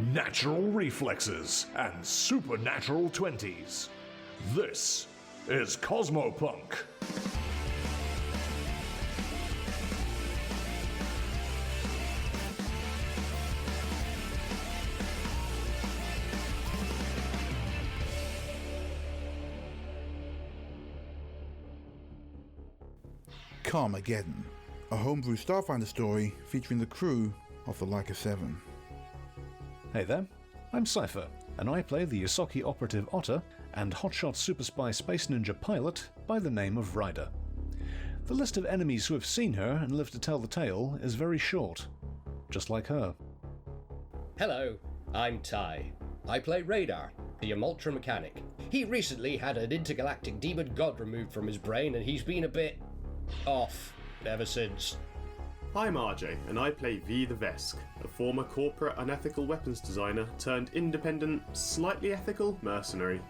natural reflexes, and supernatural 20s. This is Cosmopunk. Karmageddon, a homebrew Starfinder story featuring the crew of the Leica 7. Hey there, I'm Cypher, and I play the Yosaki operative Otter and hotshot super spy space ninja pilot by the name of Ryder. The list of enemies who have seen her and live to tell the tale is very short, just like her. Hello, I'm Ty. I play Radar, the Amultra mechanic. He recently had an intergalactic demon god removed from his brain and he's been a bit off ever since. I'm RJ, and I play V the Vesk, a former corporate unethical weapons designer turned independent, slightly ethical mercenary.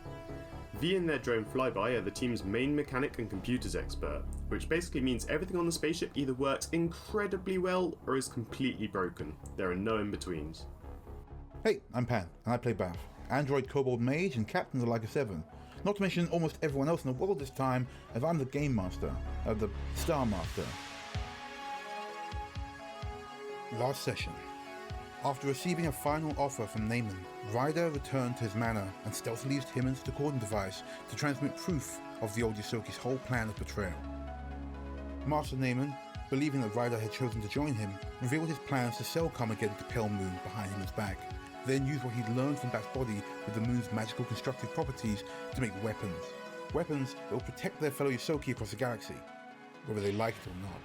V and their drone flyby are the team's main mechanic and computers expert, which basically means everything on the spaceship either works incredibly well or is completely broken. There are no in-betweens. Hey, I'm Pan, and I play Bath, android kobold mage and captain of the Leica 7. Not to mention almost everyone else in the world this time, as I'm the game master, the Star Master. Last session. After receiving a final offer from Naaman, Ryder returned to his manor and stealthily used Hymen's decoding device to transmit proof of the old Yosoki's whole plan of betrayal. Master Naaman, believing that Ryder had chosen to join him, revealed his plans to sell Karmageddon to Pale Moon behind Hymen's back, then used what he'd learned from Bat's body with the moon's magical constructive properties to make weapons. Weapons that will protect their fellow Yosoki across the galaxy, whether they like it or not.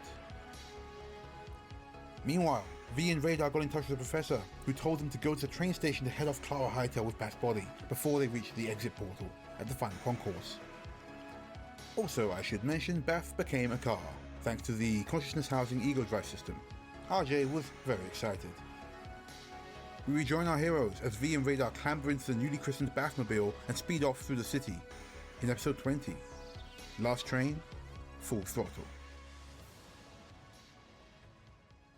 Meanwhile, V and Radar got in touch with the professor, who told them to go to the train station to head off Clara Hightail with Bat's body before they reached the exit portal at the final concourse. Also, I should mention, Bath became a car, thanks to the consciousness housing ego drive system. RJ was very excited. We rejoin our heroes as V and Radar clamber into the newly christened Batmobile and speed off through the city. In episode 20, Last Train, Full Throttle.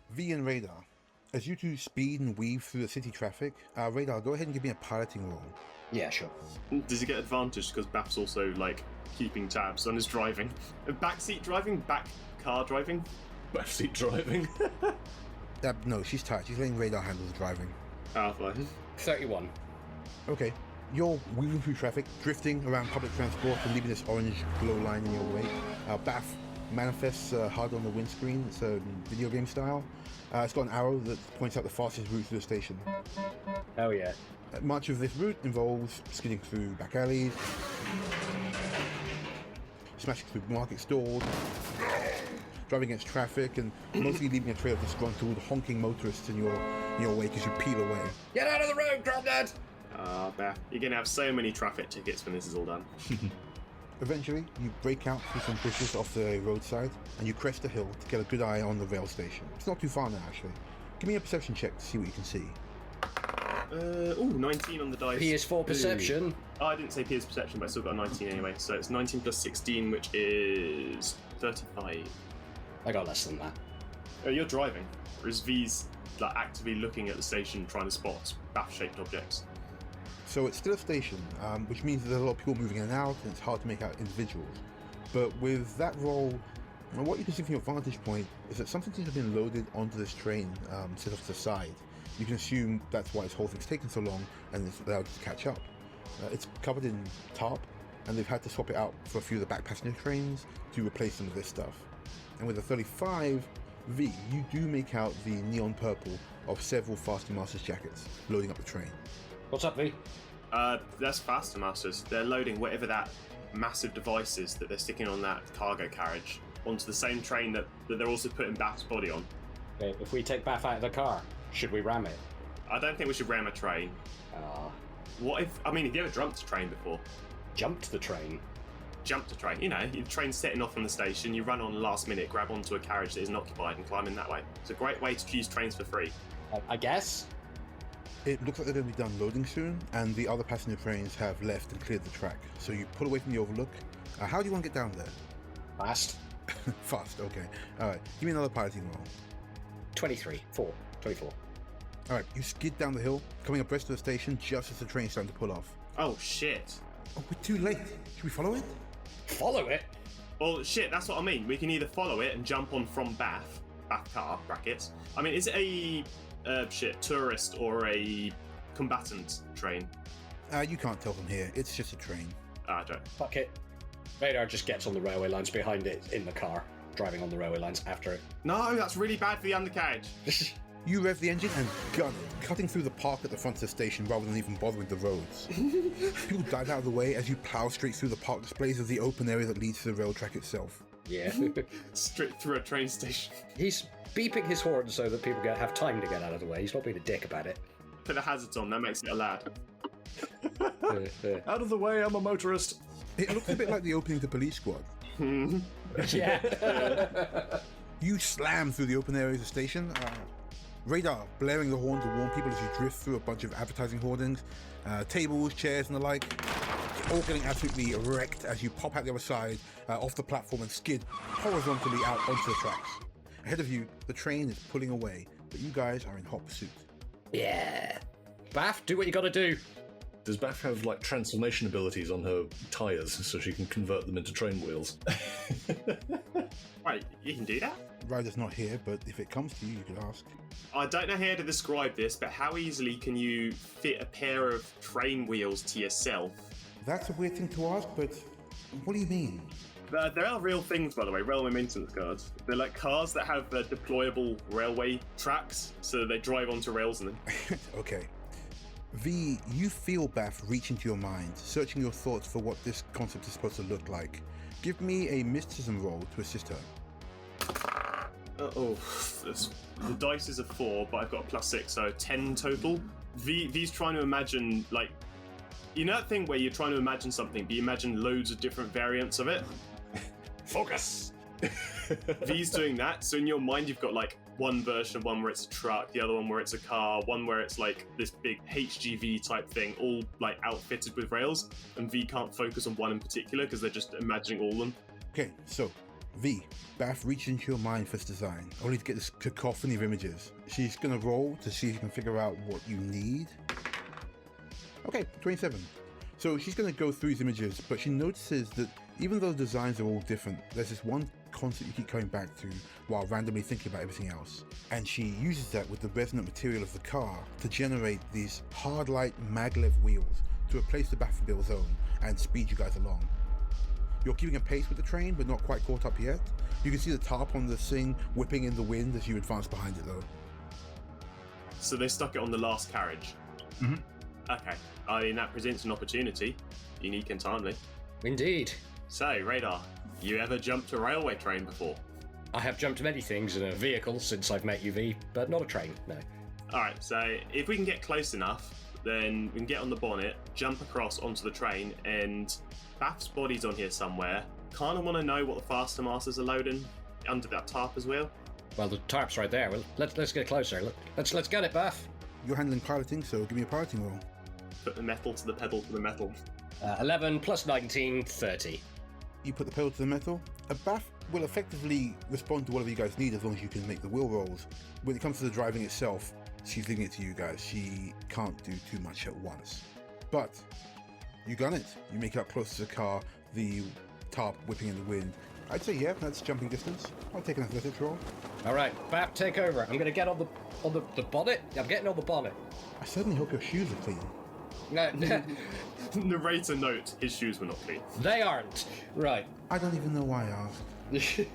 V and Radar, as you two speed and weave through the city traffic, Radar, go ahead and give me a piloting roll. Yeah, sure. Does he get advantage because Bath's also, keeping tabs on his driving? Backseat driving? Back car driving? Backseat driving? No, she's tired. She's letting Radar handle the driving. Fine. 31. Okay. You're weaving through traffic, drifting around public transport and leaving this orange glow line in your wake. Bath manifests hard on the windscreen. It's a video game style. It's got an arrow that points out the fastest route to the station. Oh yeah. Much of this route involves skidding through back alleys, smashing through market stalls, driving against traffic, and mostly leaving a trail of disgruntled, honking motorists in your wake as you peel away. Get out of the road, Grandad! Beth, you're going to have so many traffic tickets when this is all done. Eventually, you break out through some bushes off the roadside, and you crest a hill to get a good eye on the rail station. It's not too far now, actually. Give me a perception check to see what you can see. 19 on the dice. PS4 perception. Oh, I didn't say PS perception, but I still got a 19 anyway. So it's 19 plus 16, which is 35. I got less than that. Oh, you're driving. Whereas V's actively looking at the station trying to spot bath-shaped objects. So it's still a station, which means there's a lot of people moving in and out, and it's hard to make out individuals. But with that roll, what you can see from your vantage point is that something seems to have been loaded onto this train, set off to the side. You can assume that's why this whole thing's taken so long, and it's allowed to catch up. It's covered in tarp, and they've had to swap it out for a few of the back passenger trains to replace some of this stuff. And with a 35, V, you do make out the neon purple of several Faster Masters jackets loading up the train. What's up, V? That's Faster Masters. They're loading whatever that massive device is that they're sticking on that cargo carriage onto the same train that they're also putting Bath's body on. Okay, if we take Bath out of the car, should we ram it? I don't think we should ram a train. What if... have you ever jumped a train before? Jumped the train? Jumped a train. The train's setting off from the station, you run on last minute, grab onto a carriage that isn't occupied and climb in that way. It's a great way to use trains for free. I guess? It looks like they're going to be done loading soon, and the other passenger trains have left and cleared the track. So you pull away from the overlook. How do you want to get down there? Fast. Fast, okay. Alright, give me another piloting roll. 24. Alright, you skid down the hill, coming abreast of the station just as the train's starting to pull off. Oh shit. Oh, we're too late. Should we follow it? Follow it? Well, shit, that's what I mean. We can either follow it and jump on from Bath car, brackets. I mean, is it a, tourist or a combatant train? You can't tell from here. It's just a train. Ah, don't. Fuck it. Radar just gets on the railway lines behind it in the car, driving on the railway lines after it. No, that's really bad for the undercarriage. You rev the engine and gun it, cutting through the park at the front of the station rather than even bothering the roads. People dive out of the way as you plow straight through the park displays of the open area that leads to the rail track itself. Yeah. Straight through a train station. He's beeping his horn so that people have time to get out of the way. He's not being a dick about it. Put the hazards on, that makes it allowed. Out of the way, I'm a motorist. It looks a bit like the opening to Police Squad. Yeah. You slam through the open area of the station. Radar blaring the horn to warn people as you drift through a bunch of advertising hoardings, tables, chairs, and the like. All getting absolutely wrecked as you pop out the other side off the platform and skid horizontally out onto the tracks. Ahead of you, the train is pulling away, but you guys are in hot pursuit. Yeah. Bath, do what you gotta do. Does Beth have, like, transformation abilities on her tyres so she can convert them into train wheels? Right, you can do that? Ryder's not here, but if it comes to you, you could ask. I don't know how to describe this, but how easily can you fit a pair of train wheels to yourself? That's a weird thing to ask, but what do you mean? There are real things, by the way, railway maintenance cars. They're like cars that have deployable railway tracks, so they drive onto rails and then... Okay. V, you feel Bath reach into your mind, searching your thoughts for what this concept is supposed to look like. Give me a mysticism roll to assist her. The dice is a 4, but I've got a +6, so 10 total. V's trying to imagine, like, you know that thing where you're trying to imagine something, but you imagine loads of different variants of it? Focus! V's doing that, so in your mind you've got like one version of one where it's a truck, the other one where it's a car, one where it's like this big HGV type thing, all like outfitted with rails, and V can't focus on one in particular because they're just imagining all of them. Okay, so V, Bath reaches into your mind for this design, only to get this cacophony of images. She's gonna roll to see if you can figure out what you need. Okay, 27. So she's going to go through these images, but she notices that even though the designs are all different, there's this one concept you keep coming back to while randomly thinking about everything else. And she uses that with the resonant material of the car to generate these hard light maglev wheels to replace the Batmobile zone and speed you guys along. You're keeping a pace with the train, but not quite caught up yet. You can see the tarp on the thing whipping in the wind as you advance behind it though. So they stuck it on the last carriage? Mm-hmm. Okay, I mean that presents an opportunity, unique and timely. Indeed. So, Radar, you ever jumped a railway train before? I have jumped many things in a vehicle since I've met you, V, but not a train, no. Alright, so if we can get close enough, then we can get on the bonnet, jump across onto the train, and Bath's body's on here somewhere. Kind of want to know what the faster masters are loading under that tarp as well. Well, the tarp's right there. Well, let's get closer. Let's get it, Bath. You're handling piloting, so give me a piloting roll. Put the metal to the pedal to the metal. 11 plus 19, 30. You put the pedal to the metal. A Bath will effectively respond to whatever you guys need as long as you can make the wheel rolls. When it comes to the driving itself, she's leaving it to you guys. She can't do too much at once. But you gun it. You make it up close to the car, the tarp whipping in the wind. I'd say, yeah, that's jumping distance. I'll take an athletics roll. All right, Bath, take over. I'm going to get on the bonnet. I'm getting on the bonnet. I certainly hope your shoes are clean. Narrator note, his shoes were not clean. They aren't. Right. I don't even know why I asked.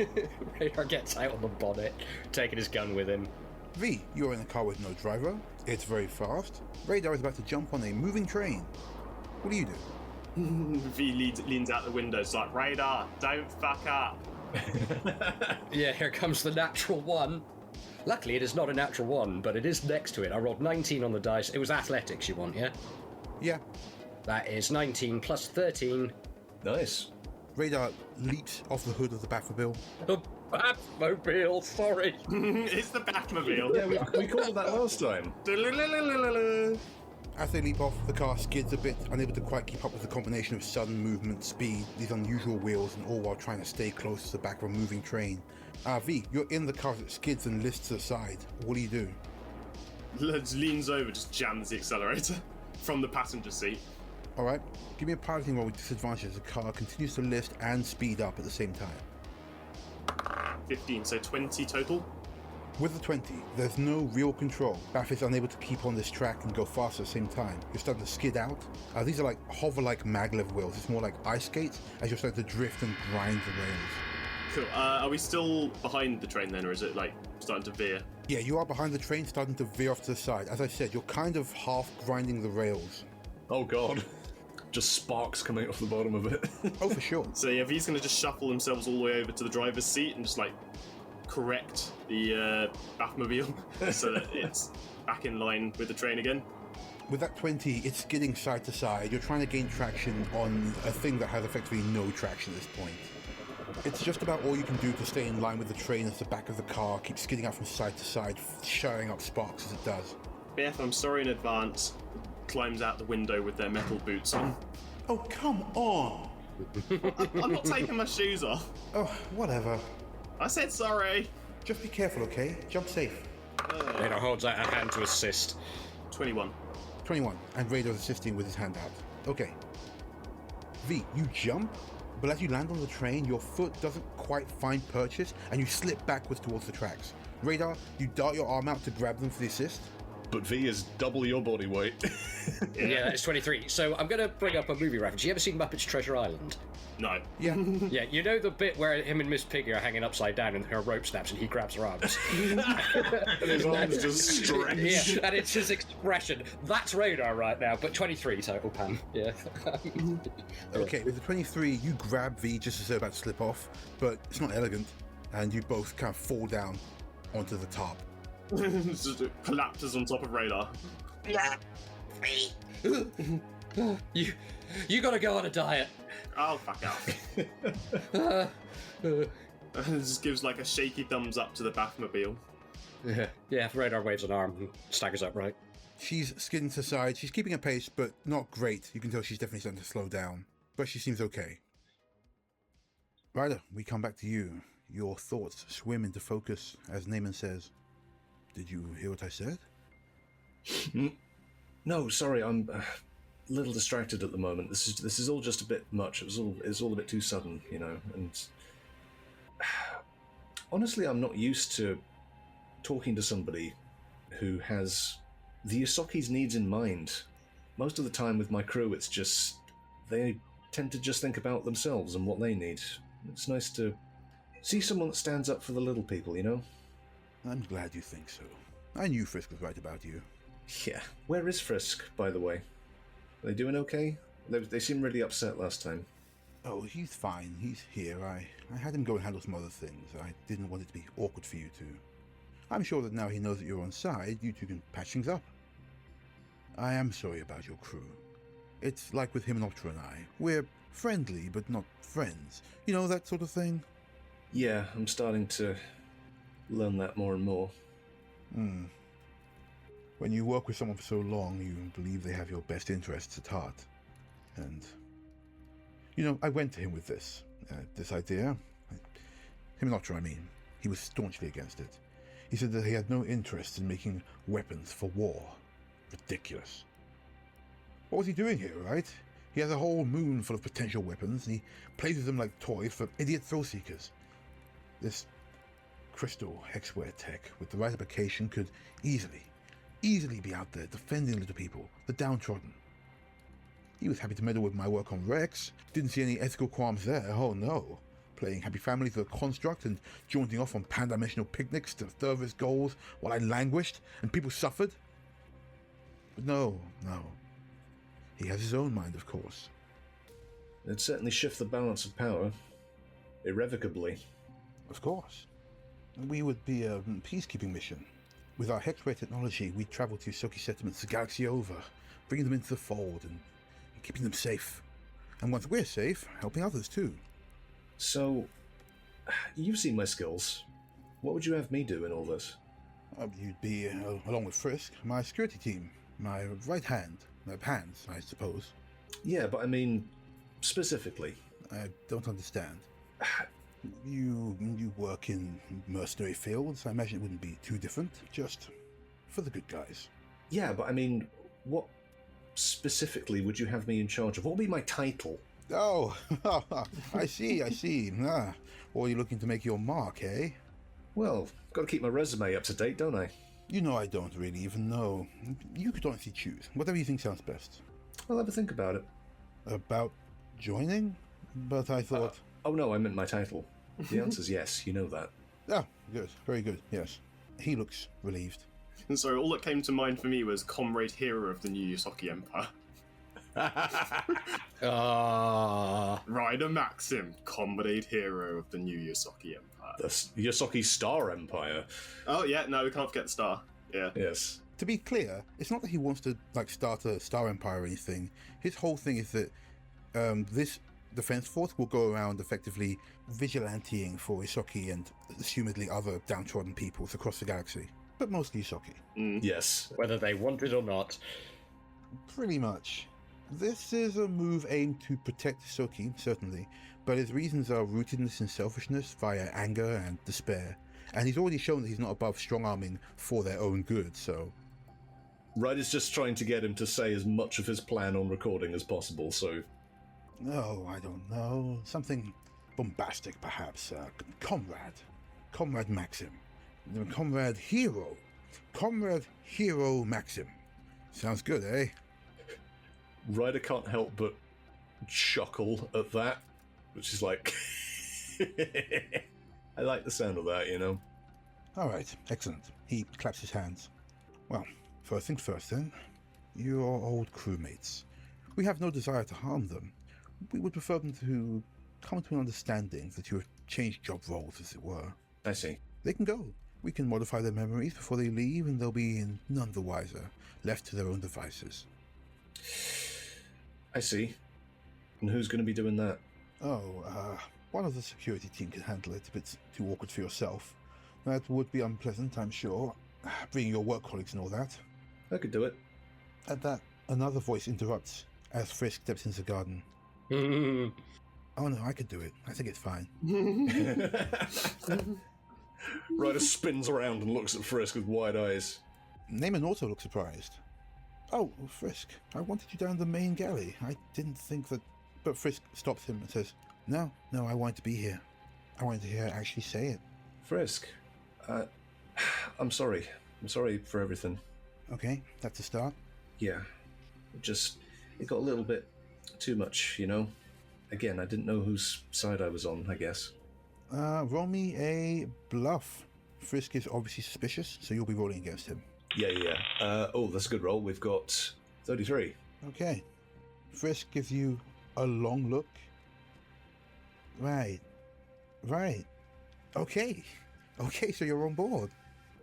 Radar gets out on the bonnet, taking his gun with him. V, you're in a car with no driver. It's very fast. Radar is about to jump on a moving train. What do you do? V leans out the window, it's like, Radar, don't fuck up. Yeah, here comes the natural one. Luckily, it is not a natural one, but it is next to it. I rolled 19 on the dice. It was athletics you want, yeah? Yeah. That is 19 plus 13. Nice. Radar leaps off the hood of the Batmobile. The Batmobile, sorry. It's the Batmobile. Yeah, we called it that last time. As they leap off, the car skids a bit, unable to quite keep up with the combination of sudden movement, speed, these unusual wheels, and all while trying to stay close to the back of a moving train. V, you're in the car as it skids and lists to the side. What do you do? leans over, just jams the accelerator from the passenger seat. All right, give me a piloting roll with disadvantage as the car continues to lift and speed up at the same time. 15, so 20 total. With the 20, there's no real control. Baff is unable to keep on this track and go fast at the same time. You're starting to skid out. These are like hover-like maglev wheels. It's more like ice skates as you're starting to drift and grind the rails. Cool. Are we still behind the train then, or is it like starting to veer? Yeah, you are behind the train, starting to veer off to the side. As I said, you're kind of half grinding the rails. Oh god. Just sparks coming off the bottom of it. Oh, for sure. So yeah, V's going to just shuffle themselves all the way over to the driver's seat and just like correct the Batmobile so that it's back in line with the train again. With that 20, it's skidding side to side. You're trying to gain traction on a thing that has effectively no traction at this point. It's just about all you can do to stay in line with the train as the back of the car keeps skidding out from side to side, showering up sparks as it does. Beth, I'm sorry in advance, climbs out the window with their metal boots on. Oh, come on! I'm not taking my shoes off. Oh, whatever. I said sorry. Just be careful, okay? Jump safe. Radar holds out a hand to assist. 21. 21, and Radar's assisting with his hand out. Okay. V, you jump, but as you land on the train, your foot doesn't quite find purchase, and you slip backwards towards the tracks. Radar, you dart your arm out to grab them for the assist. But V is double your body weight. Yeah, that's 23. So I'm going to bring up a movie reference. You ever seen Muppets Treasure Island? No. Yeah. Yeah, you know the bit where him and Miss Piggy are hanging upside down and her rope snaps and he grabs her arms? And his arms just stretch. Yeah, and it's his expression. That's Radar right now, but 23 total, Pam. Yeah. Okay, with the 23, you grab V just as they're about to slip off, but it's not elegant, and you both kind of fall down onto the top. Just collapses on top of Radar. You gotta go on a diet. Oh, fuck off. Just gives like a shaky thumbs up to the Batmobile. Yeah, Radar waves an arm and staggers upright. She's skidding to the side. She's keeping a pace, but not great. You can tell she's definitely starting to slow down, but she seems okay. Ryder, we come back to you. Your thoughts swim into focus, as Naaman says. Did you hear what I said? No, sorry, I'm a little distracted at the moment. This is all just a bit much. It's all a bit too sudden, you know. And honestly, I'm not used to talking to somebody who has the Yosoki's needs in mind. Most of the time with my crew, it's just they tend to just think about themselves and what they need. It's nice to see someone that stands up for the little people, you know. I'm glad you think so. I knew Frisk was right about you. Yeah. Where is Frisk, by the way? Are they doing okay? They seemed really upset last time. Oh, he's fine. He's here. I had him go and handle some other things. I didn't want it to be awkward for you two. I'm sure that now he knows that you're on side, you two can patch things up. I am sorry about your crew. It's like with him and Optra and I. We're friendly, but not friends. You know, that sort of thing? Yeah, I'm starting to learn that more and more. When you work with someone for so long, you believe they have your best interests at heart. And, you know, I went to him with this idea. Him and Optra, I mean. He was staunchly against it. He said that he had no interest in making weapons for war. Ridiculous. What was he doing here, right? He has a whole moon full of potential weapons, and he plays with them like toys for idiot thrill seekers. This crystal hexware tech, with the right application, could easily be out there defending little people, the downtrodden. He was happy to meddle with my work on Rex. Didn't see any ethical qualms there, oh no. Playing Happy Family for the construct and jaunting off on pan-dimensional picnics to further his goals while I languished and people suffered. But no. He has his own mind, of course. It'd certainly shift the balance of power. Irrevocably. Of course. We would be a peacekeeping mission. With our hexware technology, we'd travel to Yosoki settlements the galaxy over, bringing them into the fold and keeping them safe. And once we're safe, helping others too. So, you've seen my skills. What would you have me do in all this? You'd be, along with Frisk, my security team. My right hand. Hands, I suppose. Yeah, but I mean, specifically. I don't understand. You work in mercenary fields. I imagine it wouldn't be too different. Just for the good guys. Yeah, but I mean, what specifically would you have me in charge of? What would be my title? Oh, I see. Or you're looking to make your mark, eh? Well, got to keep my resume up to date, don't I? You know I don't really even know. You could honestly choose. Whatever you think sounds best. I'll have a think about it. About joining? But I thought... Oh no, I meant my title. The answer's yes, you know that. Oh, good. Very good, yes. He looks relieved. And so all that came to mind for me was Comrade Hero of the New Yosaki Empire. Ryder Maxim, Comrade Hero of the New Yosaki Empire. The Yosaki Star Empire. Oh yeah, no, we can't forget the star. Yeah. Yes. To be clear, it's not that he wants to start a Star Empire or anything. His whole thing is that this defense force will go around effectively vigilanteing for Yosaki and assumedly other downtrodden peoples across the galaxy. But mostly Yosaki. Yes. Whether they want it or not. Pretty much. This is a move aimed to protect Yosaki, certainly, but his reasons are rootedness in selfishness via anger and despair. And he's already shown that he's not above strong-arming for their own good, so... Ryder's just trying to get him to say as much of his plan on recording as possible, so... Oh, I don't know. Something bombastic, perhaps. Comrade Maxim. Comrade Hero. Comrade Hero Maxim. Sounds good, eh? Ryder can't help but chuckle at that, which is like... I like the sound of that, you know? All right, excellent. He claps his hands. Well, first things first, then. You're old crewmates. We have no desire to harm them. We would prefer them to come to an understanding that you have changed job roles, as it were. I see. They can go. We can modify their memories before they leave, and they'll be none the wiser, left to their own devices. I see. And who's going to be doing that? One of the security team can handle it if it's too awkward for yourself. That would be unpleasant, I'm sure. Bringing your work colleagues and all that. I could do it. At that, another voice interrupts as Frisk steps into the garden. Oh no, I could do it. I think it's fine. Ryder spins around and looks at Frisk with wide eyes. Naaman also looks surprised. Oh, Frisk, I wanted you down the main galley. I didn't think that... But Frisk stops him and says, No, I wanted to be here. I wanted to hear her actually say it. Frisk, I'm sorry. I'm sorry for everything. Okay, that's a start. Yeah, it got a little bit too much, you know? Again, I didn't know whose side I was on, I guess. Roll me a bluff. Frisk is obviously suspicious, so you'll be rolling against him. Yeah. That's a good roll. We've got 33. Okay. Frisk gives you a long look. Right. Okay, so you're on board.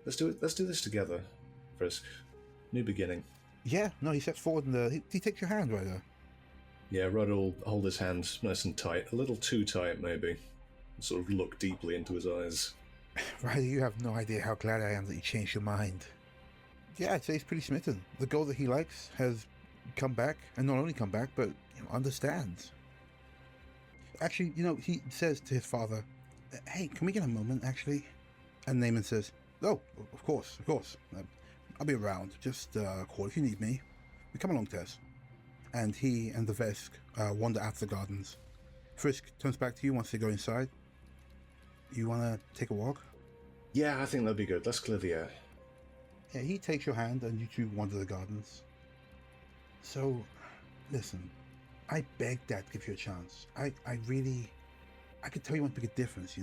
Let's do it. Let's do this together, Frisk. New beginning. Yeah, no, he steps forward and he takes your hand right there. Yeah, Ryder will hold his hand nice and tight. A little too tight, maybe. And sort of look deeply into his eyes. Ryder, you have no idea how glad I am that you changed your mind. Yeah, I'd say he's pretty smitten. The girl that he likes has come back, and not only come back, but understands. Actually, he says to his father, Hey, can we get a moment, actually? And Naaman says, Oh, of course. I'll be around. Just call if you need me. We come along, Tess. And he and the Vesk wander out to the gardens. Frisk turns back to you once they go inside. You want to take a walk? Yeah, I think that'd be good. Let's clear the air. Yeah, he takes your hand and you two wander the gardens. So, listen, I begged Dad to give you a chance. I could tell you want to make a difference,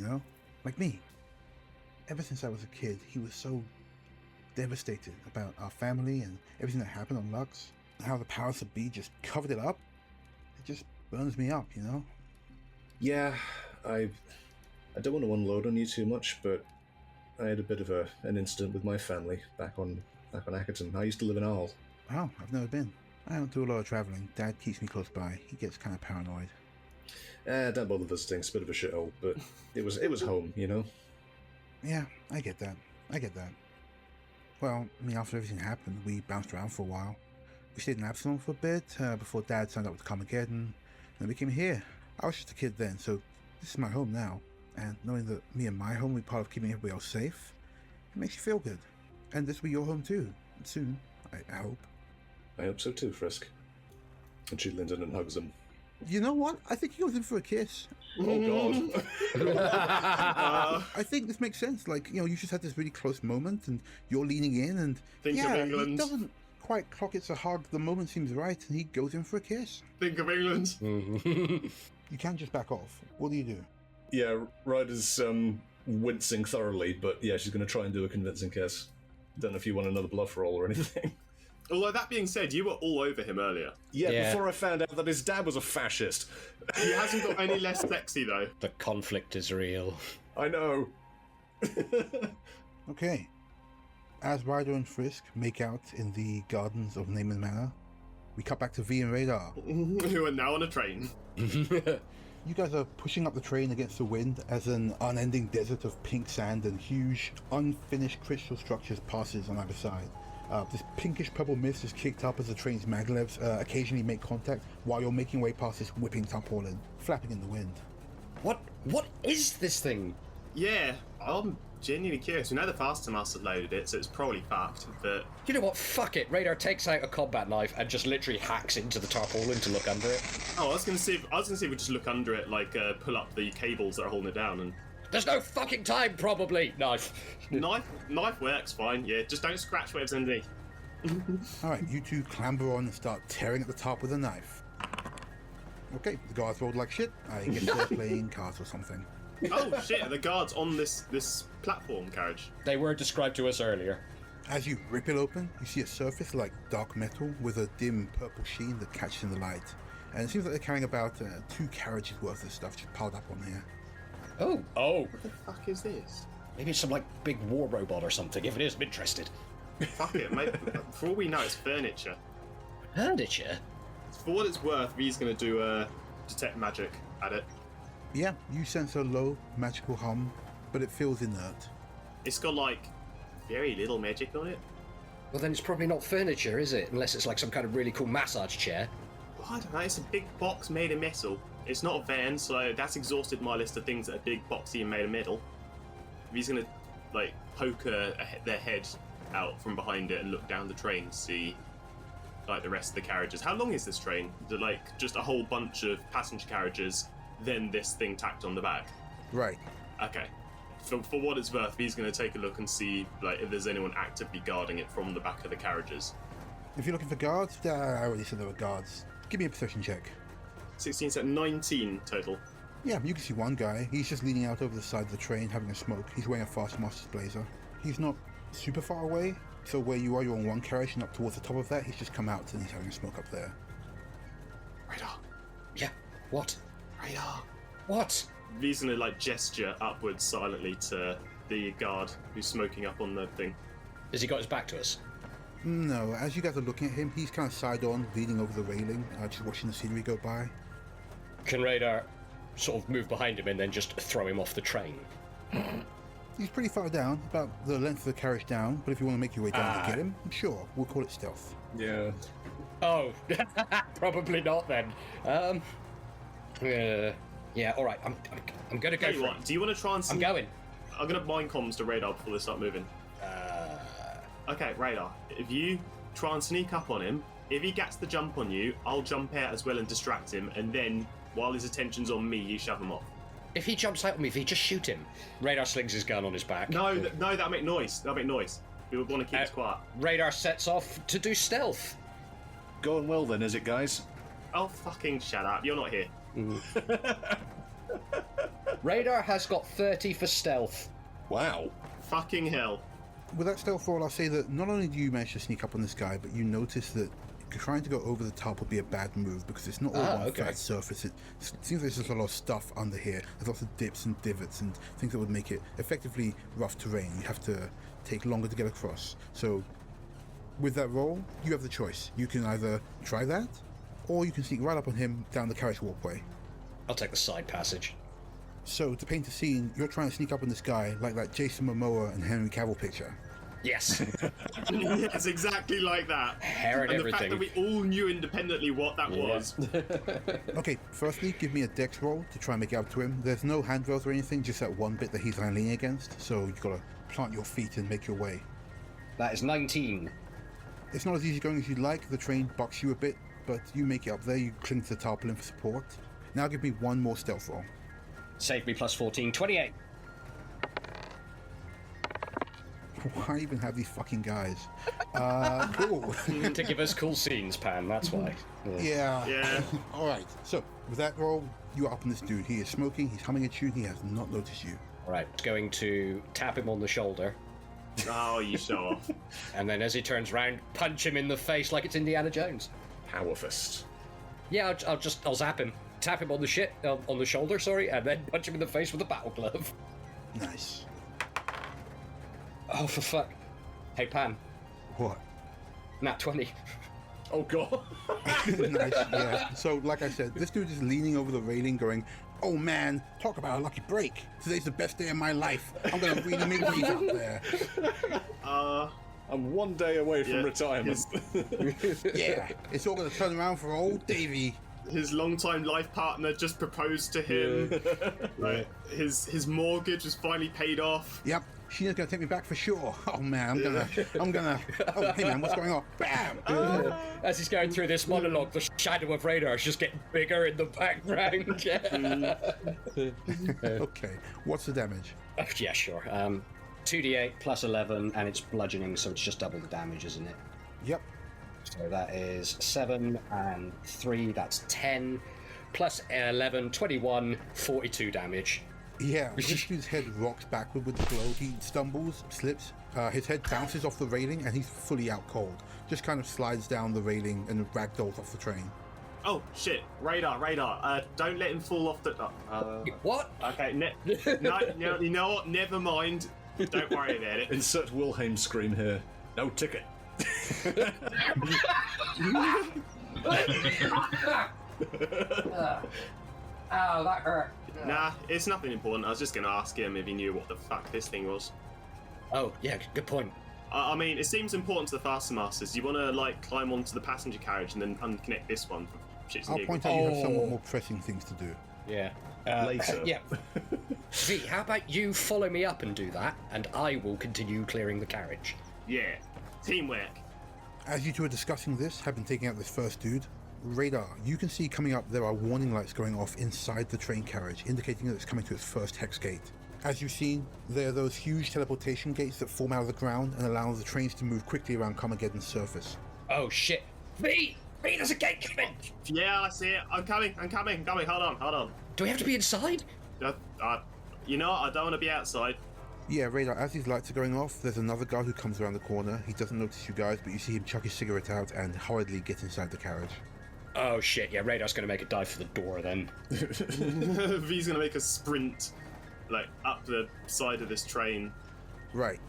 Like me. Ever since I was a kid, he was so devastated about our family and everything that happened on Lux. And how the powers that be just covered it up. It just burns me up, Yeah, I don't want to unload on you too much, but I had a bit of an incident with my family back on Ackerton. I used to live in Arles. Oh, I've never been. I don't do a lot of travelling. Dad keeps me close by. He gets kind of paranoid. Don't bother visiting. It's a bit of a shithole, but it was home, Yeah, I get that. Well, after everything happened, we bounced around for a while. We stayed in Absalom for a bit before Dad signed up with Karmageddon, and then we came here. I was just a kid then, so this is my home now. And knowing that me and my home will be part of keeping everybody else safe, it makes you feel good. And this will be your home too. Soon, I hope. I hope so too, Frisk. And she leans in and hugs him. You know what? I think he goes in for a kiss. Oh God. I think this makes sense. Like, you just had this really close moment, and you're leaning in, and Think of England. he doesn't quite clock it's a hug. The moment seems right, and he goes in for a kiss. Think of England. You can't just back off. What do you do? Yeah, Ryder's wincing thoroughly, but yeah, she's going to try and do a convincing kiss. Don't know if you want another bluff roll or anything. Although, that being said, you were all over him earlier. Yeah, before I found out that his dad was a fascist. He hasn't got any less sexy, though. The conflict is real. I know. Okay. As Ryder and Frisk make out in the gardens of Naaman Manor, we cut back to V and Radar. Who are now on a train. You guys are pushing up the train against the wind as an unending desert of pink sand and huge, unfinished crystal structures passes on either side. This pinkish-purple mist is kicked up as the train's maglevs occasionally make contact while you're making way past this whipping tarpaulin, flapping in the wind. What is this thing? Yeah, I'm genuinely curious. We know the Faster Master loaded it, so it's probably fucked, but... You know what? Fuck it. Radar takes out a combat knife and just literally hacks into the tarpaulin to look under it. Oh, I was gonna see if we just look under it, like, pull up the cables that are holding it down and... There's no fucking time, probably. Knife. Knife works fine, yeah. Just don't scratch whatever's underneath. Alright, you two clamber on and start tearing at the top with a knife. Okay, the guards rolled like shit. I guess they're playing cards or something. Oh shit, are the guards on this platform carriage? They were described to us earlier. As you rip it open, you see a surface like dark metal with a dim purple sheen that catches in the light. And it seems like they're carrying about 2 carriages worth of stuff just piled up on here. Oh. What the fuck is this? Maybe it's some, big war robot or something. If it is, I'm interested. Fuck it, mate. For all we know, it's furniture. Furniture? For what it's worth, V's gonna do detect magic at it. Yeah, you sense a low magical hum, but it feels inert. It's got, very little magic on it. Well, then it's probably not furniture, is it? Unless it's some kind of really cool massage chair. Well, I don't know, it's a big box made of metal. It's not a van, so that's exhausted my list of things that are big, boxy, and made of metal. He's gonna, poke their head out from behind it and look down the train to see, the rest of the carriages. How long is this train? Is it, just a whole bunch of passenger carriages, then this thing tacked on the back? Right. Okay. So for what it's worth, he's gonna take a look and see, if there's anyone actively guarding it from the back of the carriages. If you're looking for guards, I already said there were guards. Give me a perception check. 16 set 19 total. Yeah, you can see one guy. He's just leaning out over the side of the train having a smoke. He's wearing a Fast Master's blazer. He's not super far away, so where you are, you're on one carriage, and up towards the top of that, he's just come out and he's having a smoke up there. Radar. Yeah. What? Radar. What? V's gonna gesture upwards silently to the guard who's smoking up on the thing. Has he got his back to us? No, as you guys are looking at him, he's kind of side on, leaning over the railing, just watching the scenery go by. Can Radar sort of move behind him and then just throw him off the train? He's pretty far down, about the length of the carriage down, but if you want to make your way down to get him, sure, we'll call it stealth. Yeah. Oh, probably not then. Yeah, all right. I'm gonna go Tell you for what, it. do you want to try and... I'm going. I'm gonna mind comms to Radar before they start moving. Okay, Radar, if you try and sneak up on him, if he gets the jump on you, I'll jump out as well and distract him, and then, while his attention's on me, you shove him off. If he jumps out at me, if he just shoot him. Radar slings his gun on his back. No, that'll make noise. That'll make noise. We would want to keep this quiet. Radar sets off to do stealth. Going well then, is it, guys? Oh, fucking shut up. You're not here. Radar has got 30 for stealth. Wow. Fucking hell. With that stealth roll, I'll say that not only do you manage to sneak up on this guy, but you notice that trying to go over the top would be a bad move because it's not all one flat surface. It seems like there's just a lot of stuff under here. There's lots of dips and divots and things that would make it effectively rough terrain. You have to take longer to get across. So with that roll, you have the choice. You can either try that, or you can sneak right up on him down the carriage walkway. I'll take the side passage. So to paint a scene, you're trying to sneak up on this guy like that Jason Momoa and Henry Cavill picture. Yes. Yes, exactly like that. Hair and the everything. fact that we all knew independently what that was. Okay, firstly, give me a dex roll to try and make it up to him. There's no handrails or anything, just that one bit that he's leaning against, so you've got to plant your feet and make your way. That is 19. It's not as easy going as you'd like. The train bucks you a bit, but you make it up there. You cling to the tarpaulin for support. Now give me one more stealth roll. Save me plus 14, 28. Why even have these fucking guys? Cool. To give us cool scenes, Pan, that's why. Yeah. Alright, so with that roll, you are up on this dude. He is smoking, he's humming a tune, he has not noticed you. Alright, going to tap him on the shoulder. Oh, you show off. And then as he turns round, punch him in the face like it's Indiana Jones. Power fist. Yeah, I'll zap him. Tap him on the shoulder, and then punch him in the face with a battle glove. Nice. Oh, for fuck. Hey, Pan. What? Nat 20. Oh god. Nice, yeah. So, like I said, this dude is leaning over the railing going, oh man, talk about a lucky break. Today's the best day of my life. I'm gonna really make waves out there. I'm one day away from retirement. Yeah, it's all gonna turn around for old Davey. His longtime life partner just proposed to him. Like, his mortgage was finally paid off. Yep, Sheena's gonna take me back for sure. Oh man, I'm gonna. Oh hey man, what's going on? Bam! As he's going through this monologue, the shadow of Radar is just getting bigger in the background. Okay, what's the damage? Oh, yeah, sure. 2d8 plus 11, and it's bludgeoning, so it's just double the damage, isn't it? Yep. So that is 7 and 3, that's 10, plus 11, 21, 42 damage. Yeah, this dude's head rocks backward with the blow. He stumbles, slips, his head bounces off the railing, and he's fully out cold. Just kind of slides down the railing and ragdolls off the train. Oh shit! Radar! Don't let him fall off the. What? Okay, no, you know what? Never mind. Don't worry about it. Insert Wilhelm scream here. No ticket. Ow, that hurt. Nah, it's nothing important. I was just gonna ask him if he knew what the fuck this thing was. Oh, yeah, good point. I mean, it seems important to the Faster Masters. You want to, like, climb onto the passenger carriage and then unconnect this one for shits and I'll giggles. point out you have somewhat more pressing things to do. Yeah. Later. Yeah. V, how about you follow me up and do that, and I will continue clearing the carriage. Yeah, teamwork. As you two are discussing this, having taken out this first dude, Radar, you can see coming up there are warning lights going off inside the train carriage, indicating that it's coming to its first hex gate. As you've seen, there are those huge teleportation gates that form out of the ground and allow the trains to move quickly around Karmageddon's surface. Oh, shit. V, there's a gate coming! Yeah, I see it. I'm coming. Hold on. Do we have to be inside? You know what? I don't want to be outside. Yeah, Radar, as these lights are going off, there's another guard who comes around the corner. He doesn't notice you guys, but you see him chuck his cigarette out and hurriedly get inside the carriage. Oh, shit, yeah, Radar's gonna make a dive for the door, then. V's gonna make a sprint, like, up the side of this train. Right.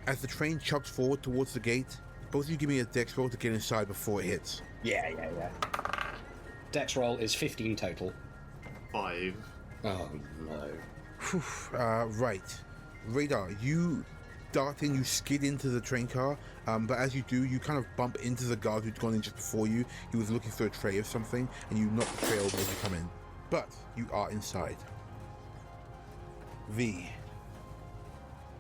As the train chugs forward towards the gate, both of you give me a dex roll to get inside before it hits. Yeah. Dex roll is 15 total. 5. Oh, no. Right. Radar, you dart in, you skid into the train car, but as you do, you kind of bump into the guard who'd gone in just before you. He was looking for a tray of something, and you knock the tray over as you come in. But you are inside. V.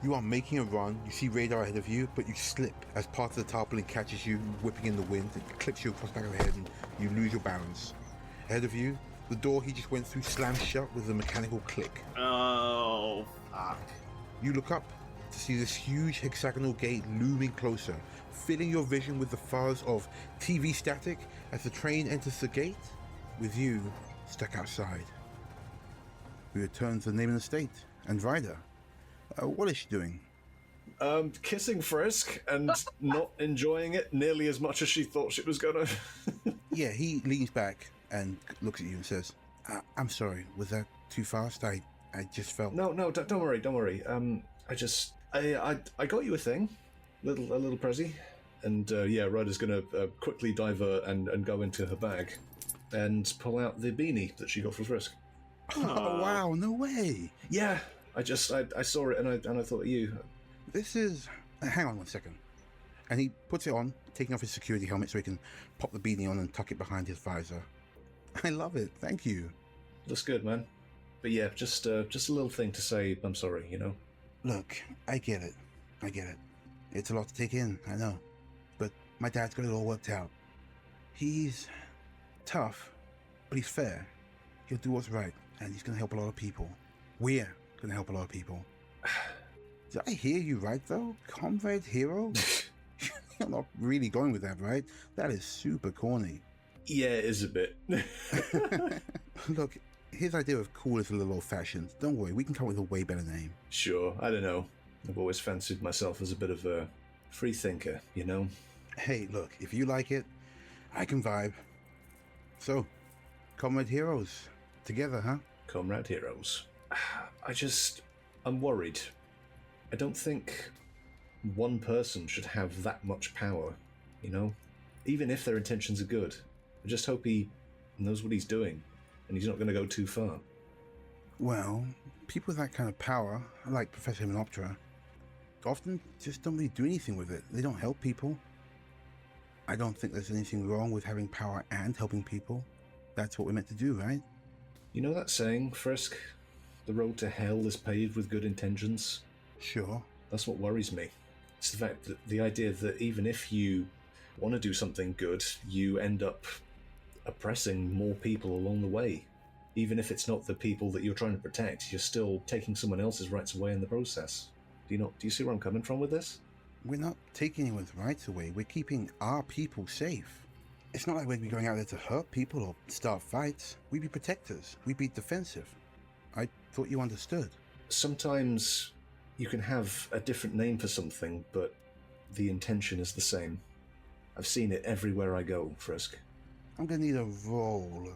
You are making a run, you see Radar ahead of you, but you slip as part of the tarpaulin catches you, whipping in the wind. It clips you across the back of the head, and you lose your balance. Ahead of you, the door he just went through slams shut with a mechanical click. Oh, fuck. You look up to see this huge hexagonal gate looming closer, filling your vision with the fuzz of TV static as the train enters the gate, with you stuck outside. We return to the name and the state, and Ryder. What is she doing? Kissing Frisk and not enjoying it nearly as much as she thought she was gonna. Yeah, he leans back and looks at you and says, I'm sorry, was that too fast? I just felt... No, don't worry. I got you a thing, a little prezi, and Ryder's gonna quickly divert and go into her bag and pull out the beanie that she got from Frisk. Oh, wow, no way. Yeah, I saw it and I thought of you. This is... hang on one second. And he puts it on, taking off his security helmet so he can pop the beanie on and tuck it behind his visor. I love it, thank you. Looks good, man. But yeah, just a little thing to say I'm sorry, you know? Look, I get it. It's a lot to take in, I know. But my dad's got it all worked out. He's tough, but he's fair. He'll do what's right, and he's going to help a lot of people. We're going to help a lot of people. Did I hear you right, though? Comrade hero? You're not really going with that, right? That is super corny. Yeah, it is a bit. Look, his idea of cool is a little old-fashioned. Don't worry, we can come up with a way better name. Sure, I don't know. I've always fancied myself as a bit of a free thinker, you know? Hey, look, if you like it, I can vibe. So, Comrade Heroes. Together, huh? Comrade heroes. I'm worried. I don't think one person should have that much power, you know? Even if their intentions are good. I just hope he knows what he's doing, and he's not going to go too far. Well, people with that kind of power, like Professor Hymenoptera, often just don't really do anything with it. They don't help people. I don't think there's anything wrong with having power and helping people. That's what we're meant to do, right? You know that saying, Frisk? The road to hell is paved with good intentions? Sure. That's what worries me. It's the fact that the idea that even if you want to do something good, you end up oppressing more people along the way. Even if it's not the people that you're trying to protect, you're still taking someone else's rights away in the process. Do you see where I'm coming from with this? We're not taking anyone's rights away. We're keeping our people safe. It's not like we'd be going out there to hurt people or start fights. We'd be protectors. We'd be defensive. I thought you understood. Sometimes you can have a different name for something, but the intention is the same. I've seen it everywhere I go, Frisk. I'm gonna need a roll.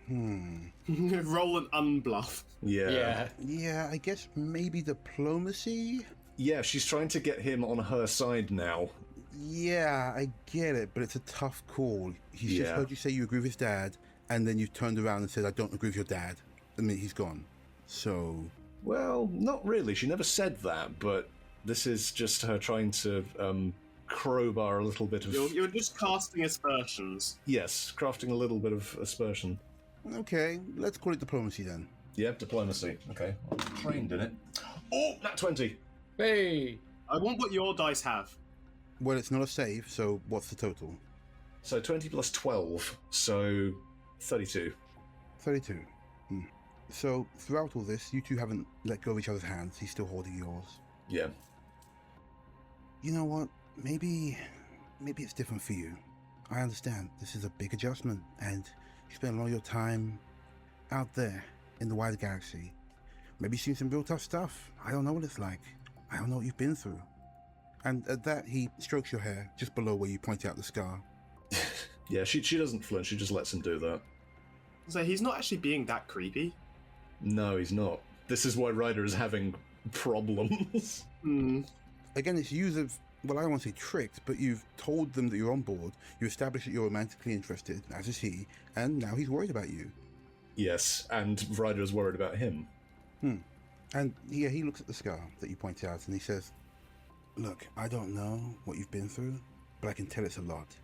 Roll an unbluff. Yeah. Yeah, I guess maybe diplomacy? Yeah, she's trying to get him on her side now. Yeah, I get it, but it's a tough call. He's just heard you say you agree with his dad, and then you turned around and said, I don't agree with your dad. I mean, he's gone. So... Well, not really. She never said that, but this is just her trying to crowbar a little bit of... You're just casting aspersions. Yes, crafting a little bit of aspersion. Okay, let's call it diplomacy then. Yeah, diplomacy. Okay, I'm trained in it. Oh, nat 20! Hey! I want what your dice have. Well, it's not a save, so what's the total? So 20 plus 12, so 32. 32. So, throughout all this, you two haven't let go of each other's hands. He's still holding yours. Yeah. You know what? Maybe it's different for you. I understand. This is a big adjustment, and you spend a lot of your time out there in the wider galaxy. Maybe you've seen some real tough stuff. I don't know what it's like. I don't know what you've been through. And at that, he strokes your hair just below where you point out the scar. Yeah, she doesn't flinch. She just lets him do that. So he's not actually being that creepy. No, he's not. This is why Ryder is having problems. Again, it's you that, well, I don't want to say tricked, but you've told them that you're on board. You established that you're romantically interested, as is he, and now he's worried about you. Yes, and Ryder is worried about him. And yeah, he looks at the scar that you point out and he says, look, I don't know what you've been through, but I can tell it's a lot.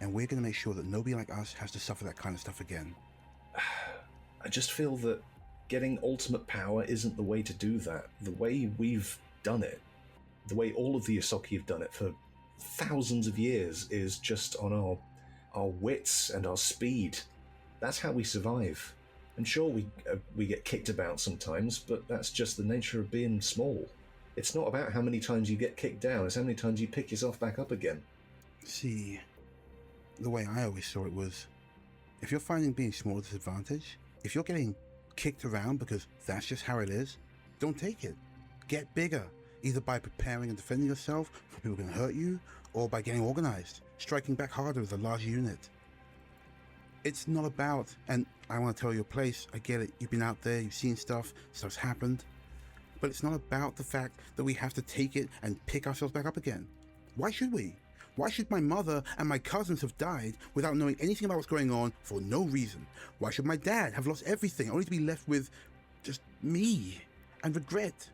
And we're going to make sure that nobody like us has to suffer that kind of stuff again. I just feel that getting ultimate power isn't the way to do that. The way we've done it, the way all of the Ysoki have done it for thousands of years, is just on our wits and our speed. That's how we survive. And sure, we get kicked about sometimes, but that's just the nature of being small. It's not about how many times you get kicked down, it's how many times you pick yourself back up again. See, the way I always saw it was, if you're finding being small a disadvantage, if you're getting kicked around because that's just how it is, don't take it. Get bigger, either by preparing and defending yourself from people who can hurt you, or by getting organized, striking back harder with a larger unit. It's not about, and I want to tell your place, I get it, you've been out there, you've seen stuff's happened, but it's not about the fact that we have to take it and pick ourselves back up again. Why should we? Why should my mother and my cousins have died without knowing anything about what's going on for no reason? Why should my dad have lost everything only to be left with just me and regret?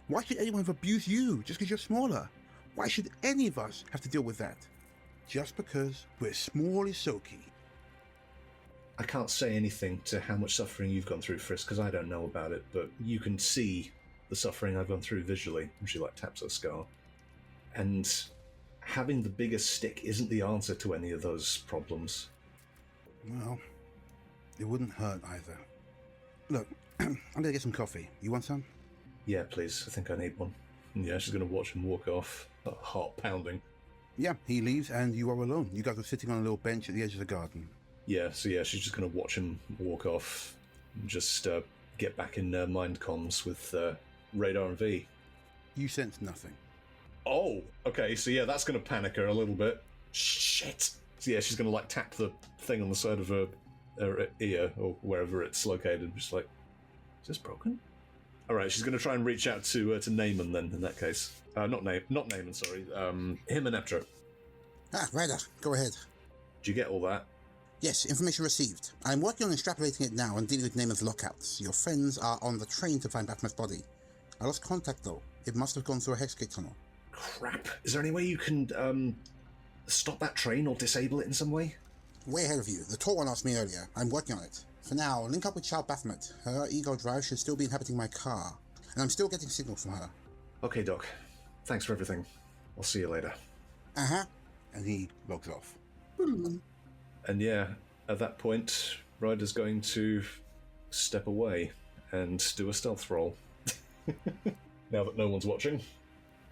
Why should anyone have abused you just because you're smaller? Why should any of us have to deal with that? Just because we're small Ysoki. I can't say anything to how much suffering you've gone through, Frisk, because I don't know about it, but you can see the suffering I've gone through visually. And she taps her scar. And having the biggest stick isn't the answer to any of those problems. Well, it wouldn't hurt either. Look, I'm gonna get some coffee. You want some? Yeah, please. I think I need one. And yeah, she's going to watch him walk off, heart pounding. Yeah, he leaves and you are alone. You guys are sitting on a little bench at the edge of the garden. Yeah, so yeah, she's just going to watch him walk off, and just get back in mind comms with Radar and V. You sense nothing. Oh, okay, so yeah, that's going to panic her a little bit. Shit! So yeah, she's going to like tap the thing on the side of her ear, or wherever it's located, just like, is this broken? Alright, she's going to try and reach out to Naaman then, in that case. Not Naaman, sorry. Him and Eptra. Ryder, go ahead. Did you get all that? Yes, information received. I'm working on extrapolating it now and dealing with Naaman's lockouts. Your friends are on the train to find Baphomet's body. I lost contact though. It must have gone through a hexgate tunnel. Crap. Is there any way you can stop that train or disable it in some way? Way ahead of you. The tall one asked me earlier. I'm working on it. For now, link up with Child Baphomet. Her ego drive should still be inhabiting my car. And I'm still getting signal from her. Okay, Doc. Thanks for everything. I'll see you later. Uh-huh. And he logs off. And yeah, at that point, Ryder's going to step away and do a stealth roll. Now that no one's watching.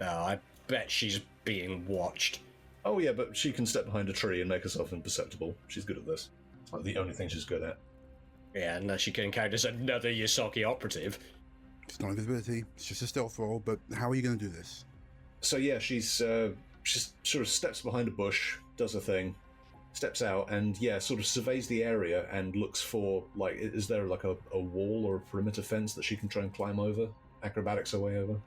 Oh, I bet she's being watched. Oh yeah, but she can step behind a tree and make herself imperceptible. She's good at this. It's like the only thing she's good at. Yeah, unless she can count as another Yosaki operative. It's not invisibility, it's just a stealth roll, but how are you going to do this? So yeah, she's sort of steps behind a bush, does her thing, steps out, and yeah, sort of surveys the area and looks for, like, is there like a wall or a perimeter fence that she can try and climb over? Acrobatics her way over?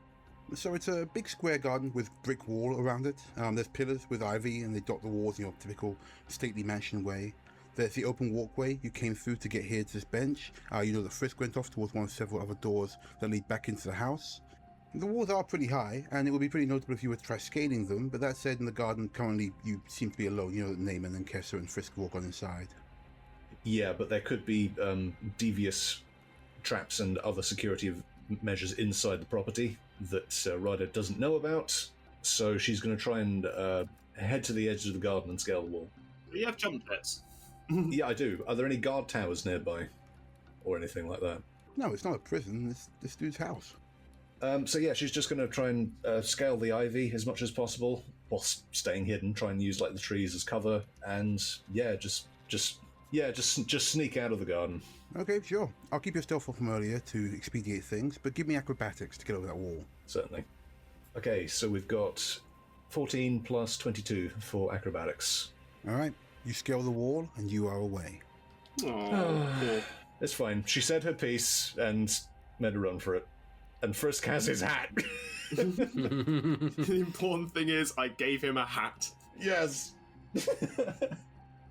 So it's a big square garden with brick wall around it. There's pillars with ivy and they dot the walls in your typical stately mansion way. There's the open walkway you came through to get here to this bench. You know the frisk went off towards one of several other doors that lead back into the house. The walls are pretty high, and it would be pretty notable if you were to try scaling them, but that said, in the garden, currently you seem to be alone. You know that Naaman and Kessa and Frisk have all gone inside. Yeah, but there could be devious traps and other security measures inside the property that Ryder doesn't know about, so she's going to try and head to the edge of the garden and scale the wall. Do you have jump jets? Yeah, I do. Are there any guard towers nearby? Or anything like that? No, it's not a prison, it's this dude's house. So yeah, she's just going to try and scale the ivy as much as possible, whilst staying hidden, try and use like the trees as cover, and yeah, just sneak out of the garden. Okay, sure. I'll keep your stealth off from earlier to expedite things, but give me acrobatics to get over that wall. Certainly. Okay, so we've got 14 plus 22 for acrobatics. Alright, you scale the wall and you are away. Aww. It's fine. She said her piece and made a run for it. And Frisk has his hat. The important thing is, I gave him a hat. Yes.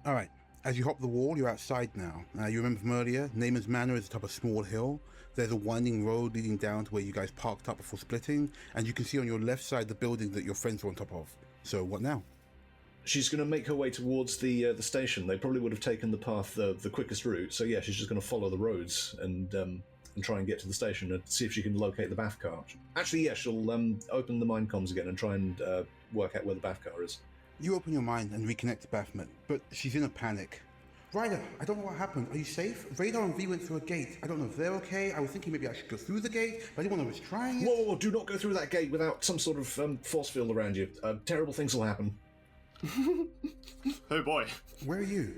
Alright, as you hop the wall, you're outside now. You remember from earlier, Naaman's Manor is atop a small hill. There's a winding road leading down to where you guys parked up before splitting, and you can see on your left side the building that your friends are on top of. So what now? She's going to make her way towards the station. They probably would have taken the path, the quickest route. So yeah, she's just going to follow the roads and try and get to the station and see if she can locate the bath car. Actually, yeah, she'll open the mind comms again and try and work out where the bath car is. You open your mind and reconnect to Baphomet, but she's in a panic. Ryder, I don't know what happened. Are you safe? Radar and V went through a gate. I don't know if they're okay. I was thinking maybe I should go through the gate, but I didn't want to risk trying it. Whoa, do not go through that gate without some sort of force field around you. Terrible things will happen. Oh boy. Where are you?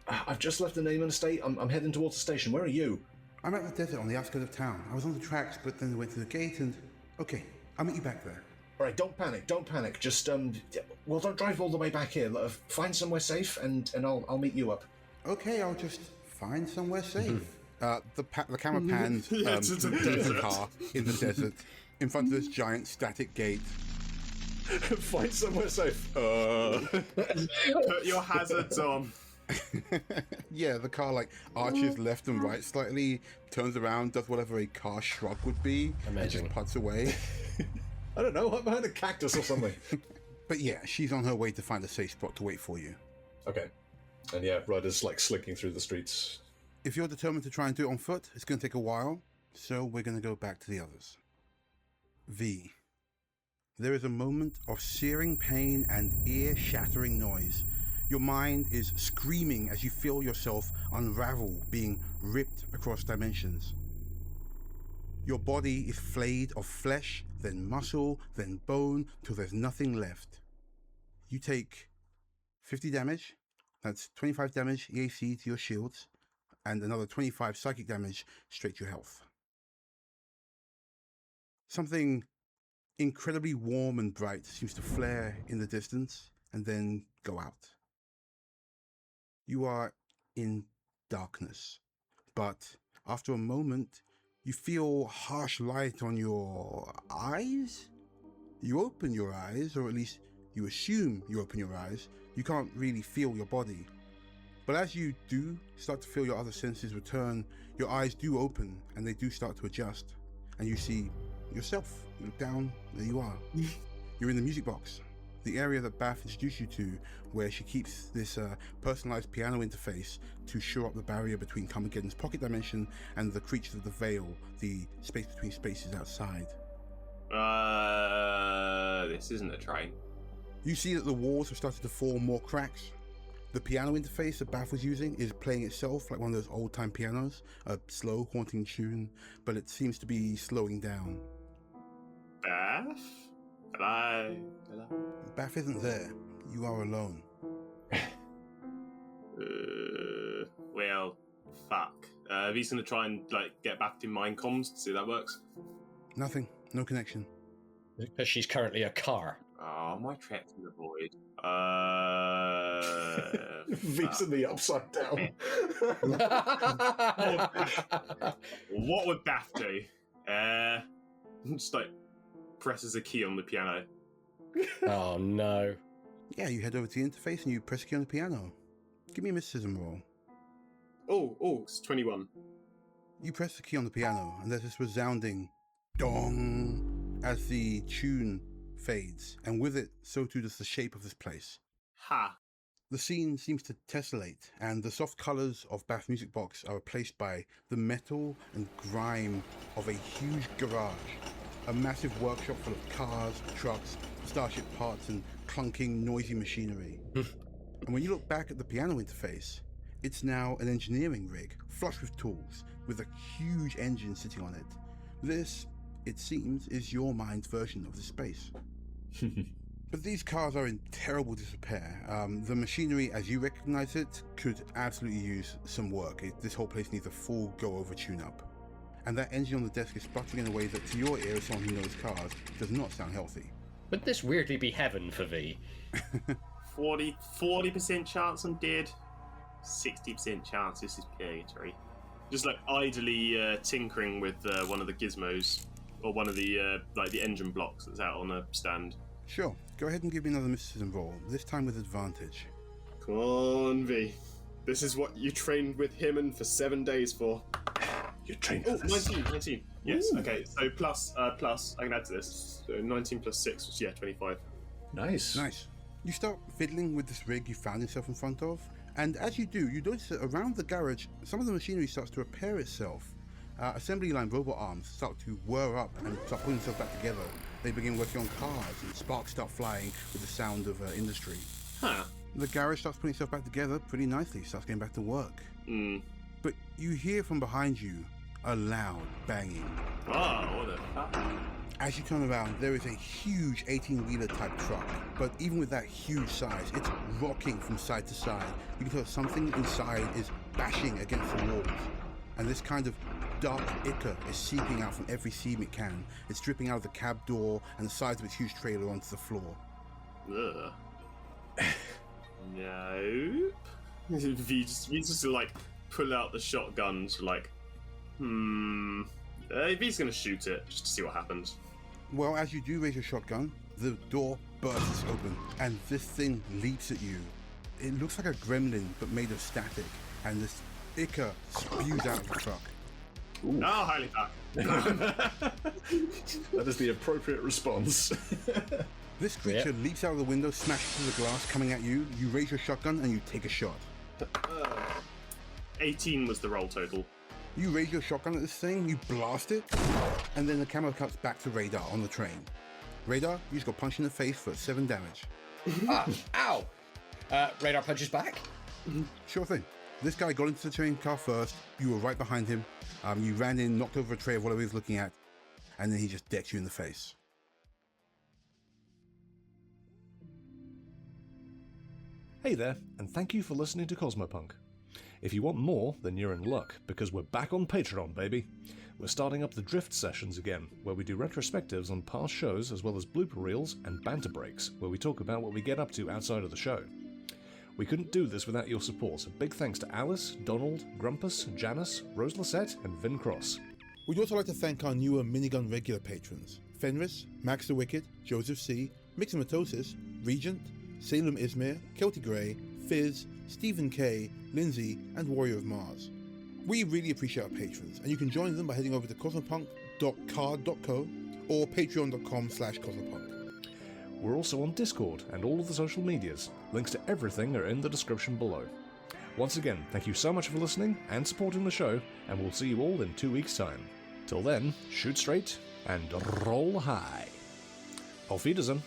I've just left the Naaman estate. I'm heading towards the station. Where are you? I'm at the desert on the outskirts of town. I was on the tracks, but then I went through the gate and... Okay, I'll meet you back there. All right, don't panic. Just, well, don't drive all the way back here. Find somewhere safe, and I'll meet you up. Okay, I'll just find somewhere safe. The camera pans Yeah, to the desert. the car in the desert, in front of this giant static gate. Find somewhere safe. Put your hazards on. Yeah, the car like arches left and right slightly, turns around, does whatever a car shrug would be, and Amazing. just putts away. I don't know, I'm behind a cactus or something. But yeah, she's on her way to find a safe spot to wait for you. Okay. And yeah, Ryder's like slinking through the streets. If you're determined to try and do it on foot, it's going to take a while, so we're going to go back to the others. V, There is a moment of searing pain and ear-shattering noise. Your mind is screaming as you feel yourself unravel, being ripped across dimensions. Your body is flayed of flesh, then muscle, then bone, till there's nothing left. You take 50 damage, that's 25 damage EAC to your shields, and another 25 psychic damage straight to your health. Something incredibly warm and bright seems to flare in the distance and then go out. You are in darkness, but after a moment, you feel harsh light on your eyes? You open your eyes, or at least you assume you open your eyes. You can't really feel your body. But as you do start to feel your other senses return, your eyes do open and they do start to adjust. And you see yourself. You look down, there you are. You're in the music box, the area that Bath introduced you to, where she keeps this personalized piano interface to shore up the barrier between Karmageddon's pocket dimension and the creatures of the Veil, the space between spaces outside. This isn't a train. You see that the walls have started to form more cracks. The piano interface that Bath was using is playing itself like one of those old-time pianos, a slow, haunting tune, but it seems to be slowing down. Bath? Hello? Hello? Bath isn't there. You are alone. Well, fuck. He's gonna try and get back to mind comms to see if that works. Nothing. No connection. Because she's currently a car. Oh, my trapped in the void. V's in the upside down. What would Bath do? Just presses a key on the piano. Oh no. Yeah, you head over to the interface and you press a key on the piano. Give me a mysticism roll. Oh, it's 21. You press the key on the piano and there's this resounding dong as the tune fades, and with it, so too does the shape of this place. Ha! The scene seems to tessellate, and the soft colours of Bath Music Box are replaced by the metal and grime of a huge garage, a massive workshop full of cars, trucks, starship parts, and clunking, noisy machinery. And when you look back at the piano interface, it's now an engineering rig, flush with tools, with a huge engine sitting on it. This, it seems, is your mind's version of the space. But these cars are in terrible disrepair. The machinery, as you recognize it, could absolutely use some work. This whole place needs a full go-over tune-up. And that engine on the desk is sputtering in a way that, to your ear, as someone who knows cars, does not sound healthy. Would this weirdly be heaven for V? 40% chance I'm dead. 60% chance this is purgatory. Just idly tinkering with one of the gizmos, or one of the the engine blocks that's out on a stand. Sure, go ahead and give me another mysticism roll, this time with advantage. Come on, V. This is what you trained with Himan for 7 days for. You trained for this. 19. Yes, Ooh. okay, so plus, I can add to this. So 19 plus 6 was, 25. Nice. You start fiddling with this rig you found yourself in front of, and as you do, you notice that around the garage, some of the machinery starts to repair itself. Assembly line robot arms start to whir up and start pulling themselves back together. They begin working on cars, and sparks start flying with the sound of industry. Huh. The garage starts putting itself back together pretty nicely, starts getting back to work. But you hear from behind you a loud banging. Oh, what the fuck? As you turn around, there is a huge 18-wheeler type truck, but even with that huge size, it's rocking from side to side. You can tell something inside is bashing against the walls. And this kind of dark ichor is seeping out from every seam it can. It's dripping out of the cab door and the sides of its huge trailer onto the floor. Ugh. Nope. V just pull out the shotguns, V's gonna shoot it just to see what happens. Well, as you do raise your shotgun, the door bursts open and this thing leaps at you. It looks like a gremlin but made of static, and this ichor spews out of the truck. Ooh. Oh, highly fuck. That is the appropriate response. This creature leaps out of the window, smashes through the glass, coming at you. You raise your shotgun and you take a shot. 18 was the roll total. You raise your shotgun at this thing, you blast it, and then the camera cuts back to radar on the train. Radar, you just got punched in the face for 7 damage. Ow! Radar punches back. Sure thing. This guy got into the train car first. You were right behind him. You ran in, knocked over a tray of whatever he was looking at, and then he just decked you in the face. Hey there, and thank you for listening to Cosmopunk. If you want more, then you're in luck, because we're back on Patreon, baby. We're starting up the Drift sessions again, where we do retrospectives on past shows as well as blooper reels and banter breaks, where we talk about what we get up to outside of the show. We couldn't do this without your support, so big thanks to Alice, Donald, Grumpus, Janice, Rose Lissette, and Vin Cross. We'd also like to thank our newer Minigun regular patrons: Fenris, Max the Wicked, Joseph C., Mixomatosis, Regent, Salem Izmir, Kelty Grey, Fizz, Stephen K., Lindsay, and Warrior of Mars. We really appreciate our patrons, and you can join them by heading over to cosmopunk.card.co or patreon.com/cosmopunk. We're also on Discord and all of the social medias. Links to everything are in the description below. Once again, thank you so much for listening and supporting the show, and we'll see you all in 2 weeks' time. Till then, shoot straight and roll high. Auf Wiedersehen.